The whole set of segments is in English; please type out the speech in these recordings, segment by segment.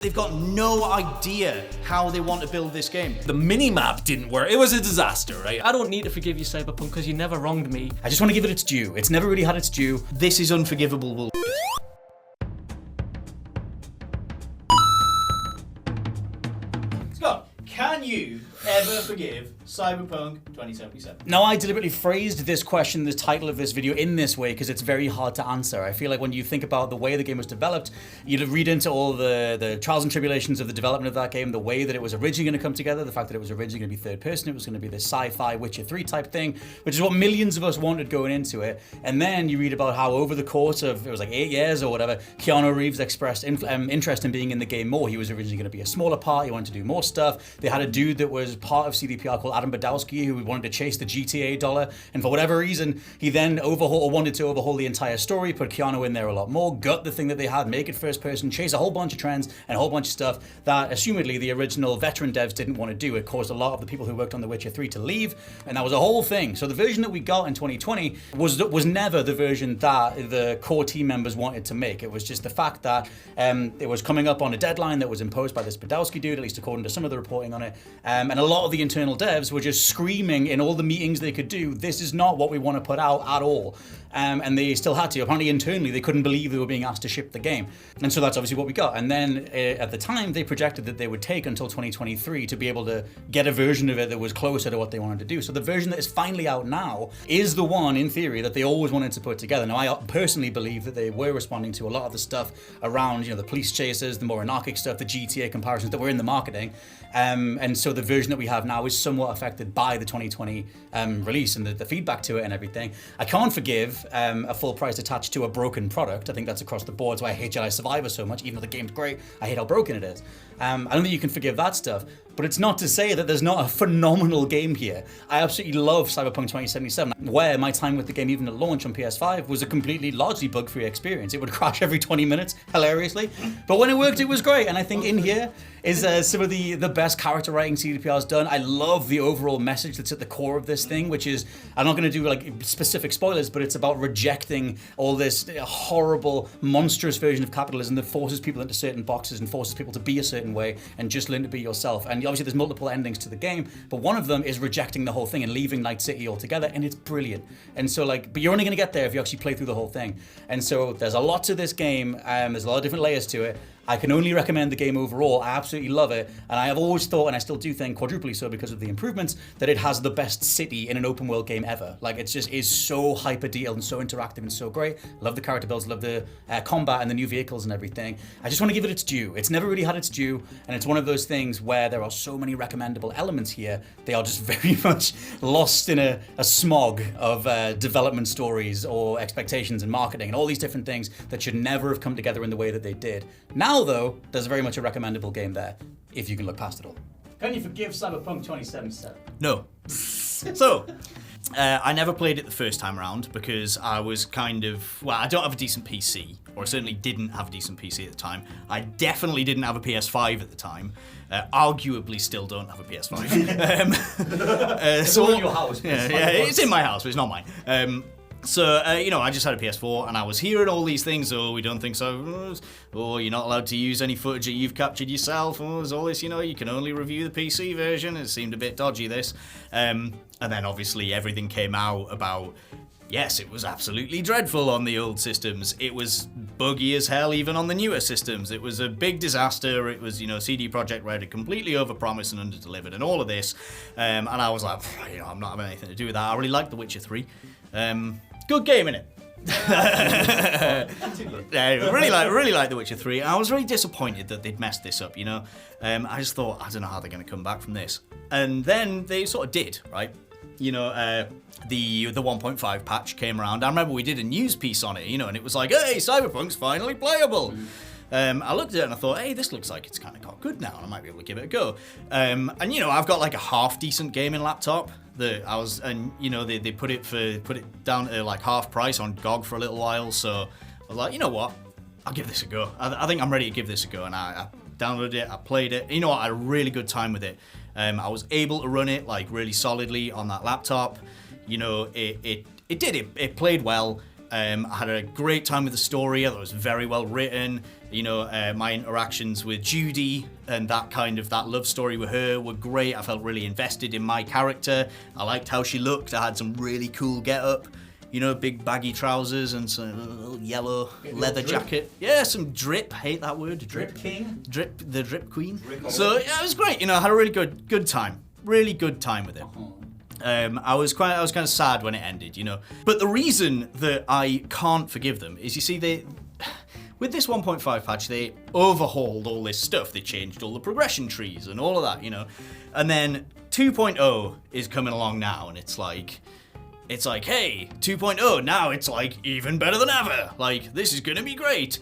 They've got no idea how they want to build this game. The mini-map didn't work. It was a disaster, right? I don't need to forgive you, Cyberpunk, because you never wronged me. I just want to give it its due. It's never really had its due. This is unforgivable. Scott, can you ever forgive Cyberpunk 2077? Now, I deliberately phrased this question, the title of this video, in this way because it's very hard to answer. I feel like when you think about the way the game was developed, you'd read into all the trials and tribulations of the development of that game, the way that it was originally going to come together, the fact that it was originally going to be third person, it was going to be this sci-fi Witcher 3 type thing, which is what millions of us wanted going into it. And then you read about how over the course of, it was like 8 years or whatever, Keanu Reeves expressed interest in being in the game more. He was originally going to be a smaller part, he wanted to do more stuff. They had a dude that was part of CDPR called Adam Badowski, who wanted to chase the GTA dollar, and for whatever reason, he then wanted to overhaul the entire story, put Keanu in there a lot more, gut the thing that they had, make it first person, chase a whole bunch of trends and a whole bunch of stuff that, assumedly, the original veteran devs didn't want to do. It caused a lot of the people who worked on The Witcher 3 to leave, and that was a whole thing. So the version that we got in 2020 was never the version that the core team members wanted to make. It was just the fact that it was coming up on a deadline that was imposed by this Badowski dude, at least according to some of the reporting on it, and a lot of the internal devs were just screaming in all the meetings they could do, this is not what we want to put out at all. And they still had to. Apparently internally they couldn't believe they were being asked to ship the game. And so that's obviously what we got. And then at the time they projected that they would take until 2023 to be able to get a version of it that was closer to what they wanted to do. So the version that is finally out now is the one, in theory, that they always wanted to put together. Now, I personally believe that they were responding to a lot of the stuff around, the police chases, the more anarchic stuff, the GTA comparisons that were in the marketing. And so the version that we have now is somewhat affected by the 2020 release and the feedback to it and everything. I can't forgive a full price attached to a broken product. I think that's across the board. That's why I hate Jedi Survivor so much. Even though the game's great, I hate how broken it is. I don't think you can forgive that stuff. But it's not to say that there's not a phenomenal game here. I absolutely love Cyberpunk 2077, where my time with the game, even at launch on PS5, was a completely, largely bug-free experience. It would crash every 20 minutes, hilariously. But when it worked, it was great. And I think in here is some of the best character writing CDPR's done. I love the overall message that's at the core of this thing, which is, I'm not going to do like specific spoilers, but it's about rejecting all this horrible, monstrous version of capitalism that forces people into certain boxes and forces people to be a certain way and just learn to be yourself. And obviously there's multiple endings to the game, but one of them is rejecting the whole thing and leaving Night City altogether, and it's brilliant. And so but you're only going to get there if you actually play through the whole thing. And so there's a lot to this game, there's a lot of different layers to it. I can only recommend the game overall. I absolutely love it, and I have always thought, and I still do think, quadruply so because of the improvements, that it has the best city in an open world game ever. Like, it just is so hyper detailed and so interactive and so great. Love the character builds, love the combat and the new vehicles and everything. I just want to give it its due. It's never really had its due, and it's one of those things where there are so many recommendable elements here. They are just very much lost in a smog of development stories or expectations and marketing and all these different things that should never have come together in the way that they did. Now, though, there's very much a recommendable game there, if you can look past it all. Can you forgive Cyberpunk 2077? No. So, I never played it the first time around because I was I don't have a decent PC, or I certainly didn't have a decent PC at the time. I definitely didn't have a PS5 at the time. Arguably still don't have a PS5. It's all in your house. Yeah, it's in my house, but it's not mine. So, I just had a PS4 and I was hearing all these things. Oh, we don't think so. Oh, you're not allowed to use any footage that you've captured yourself. Oh, there's all this, you can only review the PC version. It seemed a bit dodgy, this. And then obviously everything came out about, yes, it was absolutely dreadful on the old systems. It was buggy as hell even on the newer systems. It was a big disaster. It was, CD Projekt Red had completely overpromised and underdelivered and all of this. And I was like, I'm not having anything to do with that. I really liked The Witcher 3. Good game, innit? I really like The Witcher 3. I was really disappointed that they'd messed this up, I just thought, I don't know how they're going to come back from this. And then they sort of did, right? The 1.5 patch came around. I remember we did a news piece on it, and it was like, hey, Cyberpunk's finally playable. I looked at it and I thought, hey, this looks like it's kind of got good now, and I might be able to give it a go. And I've got like a half decent gaming laptop that I was, and they put it down to like half price on GOG for a little while. So I was like, you know what, I'll give this a go. I think I'm ready to give this a go, and I downloaded it, I played it. You know what, I had a really good time with it. I was able to run it like really solidly on that laptop. It played well. I had a great time with the story. I thought it was very well written. You know, my interactions with Judy and that love story with her were great. I felt really invested in my character. I liked how she looked. I had some really cool get-up. You know, big baggy trousers and some little yellow leather jacket. Yeah, some drip. Hate that word. Drip king? The drip queen. So yeah, it was great. You know, I had a really good time. Really good time with it. I was kind of sad when it ended, you know. But the reason that I can't forgive them is, you see, with this 1.5 patch, they overhauled all this stuff. They changed all the progression trees and all of that, you know. And then 2.0 is coming along now, and it's like, hey, 2.0, now it's like even better than ever. Like, this is gonna be great.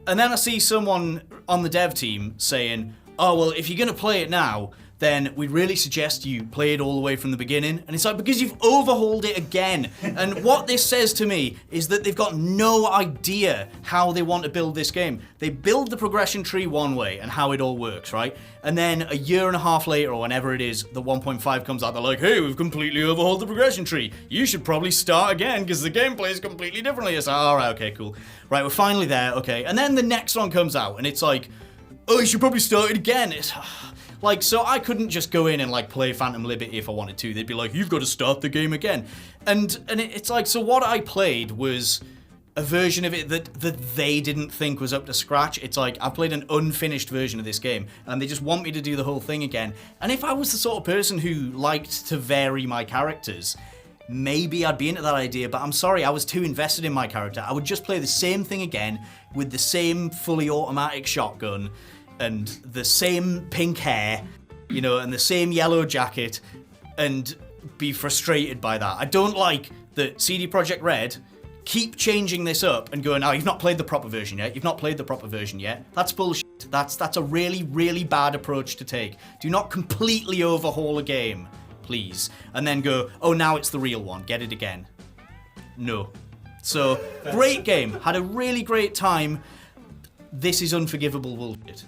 And then I see someone on the dev team saying, oh, well, if you're gonna play it now, then we really suggest you play it all the way from the beginning. And it's like, because you've overhauled it again. And what this says to me is that they've got no idea how they want to build this game. They build the progression tree one way and how it all works, right? And then a year and a half later, or whenever it is, the 1.5 comes out, they're like, hey, we've completely overhauled the progression tree. You should probably start again because the gameplay is completely differently. It's like, all right, okay, cool. Right, we're finally there, okay. And then the next one comes out and it's like, oh, you should probably start it again. It's... Like, so I couldn't just go in and, like, play Phantom Liberty if I wanted to. They'd be like, you've got to start the game again. And it's like, so what I played was a version of it that they didn't think was up to scratch. It's like, I played an unfinished version of this game, and they just want me to do the whole thing again. And if I was the sort of person who liked to vary my characters, maybe I'd be into that idea, but I'm sorry, I was too invested in my character. I would just play the same thing again with the same fully automatic shotgun, and the same pink hair, you know, and the same yellow jacket, and be frustrated by that. I don't like that CD Projekt Red keep changing this up and going, oh, you've not played the proper version yet, you've not played the proper version yet. That's bullshit. That's a really, really bad approach to take. Do not completely overhaul a game, please, and then go, oh, now it's the real one, get it again. No. So, great game, had a really great time. This is unforgivable bullshit.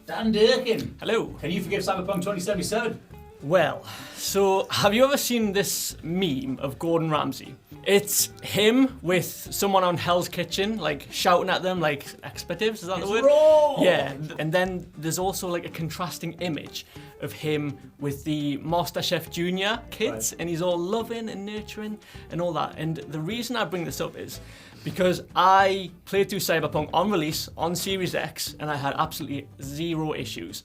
Dan Durkin. Hello. Can you forgive Cyberpunk 2077? Well, so have you ever seen this meme of Gordon Ramsay? It's him with someone on Hell's Kitchen, like shouting at them like expletives, is that the word? Raw! Yeah, and then there's also like a contrasting image of him with the MasterChef Junior kids, and he's all loving and nurturing and all that. And the reason I bring this up is because I played through Cyberpunk on release on Series X, and I had absolutely zero issues.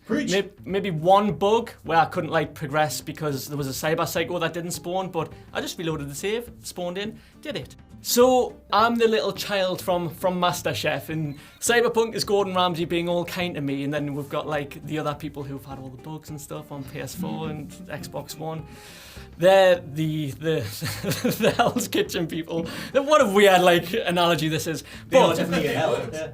Maybe one bug where I couldn't like progress because there was a cyber psycho that didn't spawn, but I just reloaded the save, spawned in, did it. So I'm the little child from MasterChef, and Cyberpunk is Gordon Ramsay being all kind to me, and then we've got like the other people who've had all the bugs and stuff on PS4 and Xbox One. They're the Hell's Kitchen people. What a weird like analogy this is. But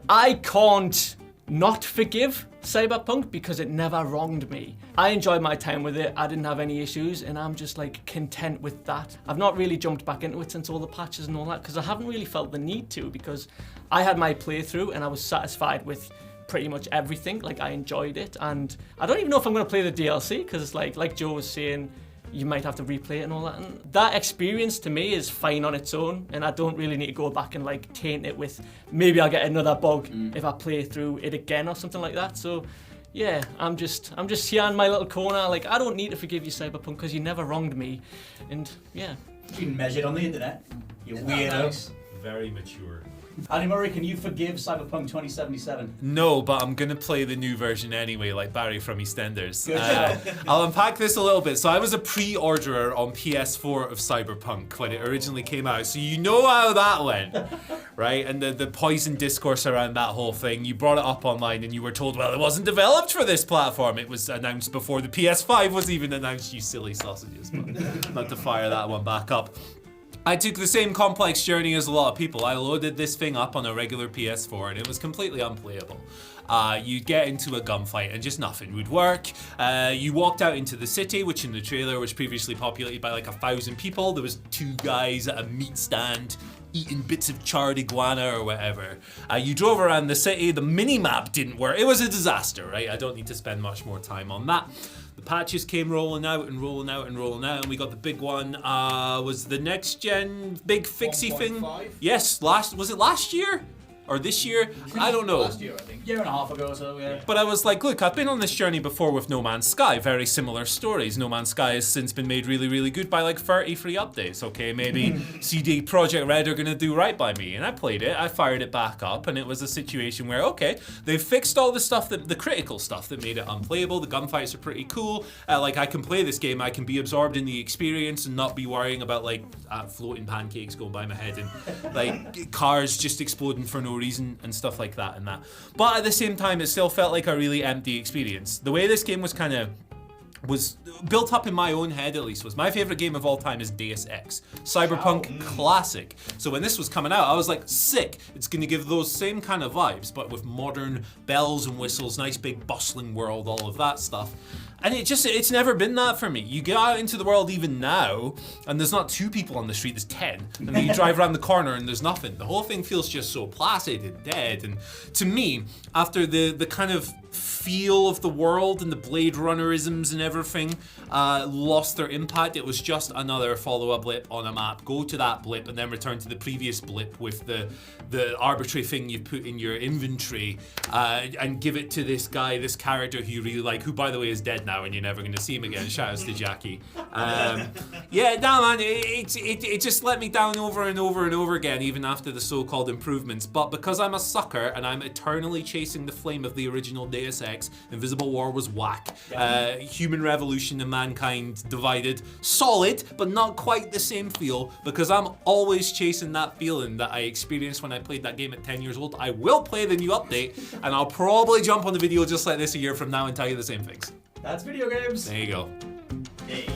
I can't not forgive Cyberpunk because it never wronged me. I enjoyed my time with it, I didn't have any issues, and I'm just like content with that. I've not really jumped back into it since all the patches and all that, because I haven't really felt the need to, because I had my playthrough and I was satisfied with pretty much everything. Like, I enjoyed it, and I don't even know if I'm going to play the DLC, because it's like Joe was saying, you might have to replay it and all that. And that experience to me is fine on its own, and I don't really need to go back and like taint it with maybe I'll get another bug if I play through it again or something like that. So yeah, I'm just here in my little corner. Like, I don't need to forgive you, Cyberpunk, because you never wronged me. And yeah. You've been measured on the internet. You weirdo. Nice? Very mature. Andy Murray, can you forgive Cyberpunk 2077? No, but I'm gonna play the new version anyway, like Barry from EastEnders. Good job. I'll unpack this a little bit. So I was a pre-orderer on PS4 of Cyberpunk when it originally came out, so you know how that went, right? And the poison discourse around that whole thing. You brought it up online and you were told, well, it wasn't developed for this platform. It was announced before the PS5 was even announced, you silly sausages. But not to fire that one back up. I took the same complex journey as a lot of people. I loaded this thing up on a regular PS4 and it was completely unplayable. You'd get into a gunfight and just nothing would work. You walked out into the city, which in the trailer was previously populated by like 1,000 people. There was 2 guys at a meat stand eating bits of charred iguana or whatever. You drove around the city, the mini-map didn't work. It was a disaster, right? I don't need to spend much more time on that. The patches came rolling out, and we got the big one. Was the next gen big fixie 1.5? thing? Yes, was it last year? Or this year? I don't know. Last year, I think. Year and a half ago or so, yeah. But I was like, look, I've been on this journey before with No Man's Sky. Very similar stories. No Man's Sky has since been made really, really good by like 30 free updates. Okay, maybe CD Projekt Red are going to do right by me. And I played it. I fired it back up. And it was a situation where, okay, they've fixed all the stuff, the critical stuff that made it unplayable. The gunfights are pretty cool. Like, I can play this game. I can be absorbed in the experience and not be worrying about like floating pancakes going by my head and like cars just exploding for no reason and stuff like that and that. But at the same time, it still felt like a really empty experience. The way this game was built up in my own head, at least, was my favorite game of all time is Deus Ex. Cyberpunk classic. So when this was coming out, I was like, sick. It's going to give those same kind of vibes, but with modern bells and whistles, nice big bustling world, all of that stuff. And it's never been that for me. You get out into the world even now, and there's not 2 people on the street, there's 10. And then you drive around the corner and there's nothing. The whole thing feels just so placid and dead. And to me, after the kind of feel of the world and the Blade Runnerisms and everything lost their impact, it was just another follow-up blip on a map. Go to that blip and then return to the previous blip with the arbitrary thing you put in your inventory and give it to this guy, this character who you really like, who by the way is dead now and you're never going to see him again. Shoutouts to Jackie. Yeah, no man, it just let me down over and over and over again, even after the so-called improvements. But because I'm a sucker and I'm eternally chasing the flame of the original Deus Ex, Invisible War was whack. Human Revolution and Mankind Divided, solid, but not quite the same feel, because I'm always chasing that feeling that I experienced when I played that game at 10 years old. I will play the new update, and I'll probably jump on the video just like this a year from now and tell you the same things. That's video games. There you go. Hey.